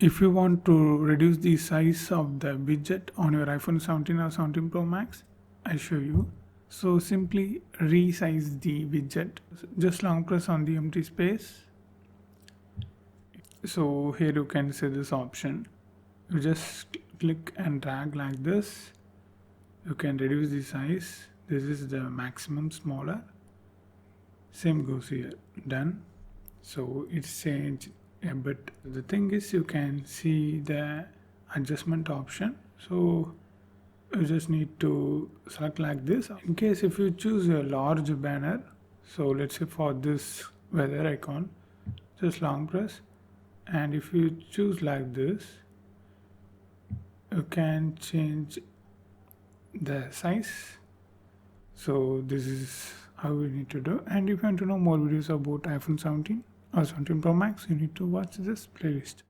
If you want to reduce the size of the widget on your iPhone 17 or 17 Pro Max, I show you. So simply resize the widget. Just long press on the empty space. So here you can see this option. You just click and drag like this. You can reduce the size. This is the maximum smaller. Same goes here. Done. So it's changed a bit. The thing is, you can see the adjustment option. So you just need to select like this. In case if you choose a large banner, so let's say for this weather icon, just long press, and if you choose like this, you can change the size. So this is how we need to do. And if you want to know more videos about iPhone 17 or 17 Pro Max, you need to watch this playlist.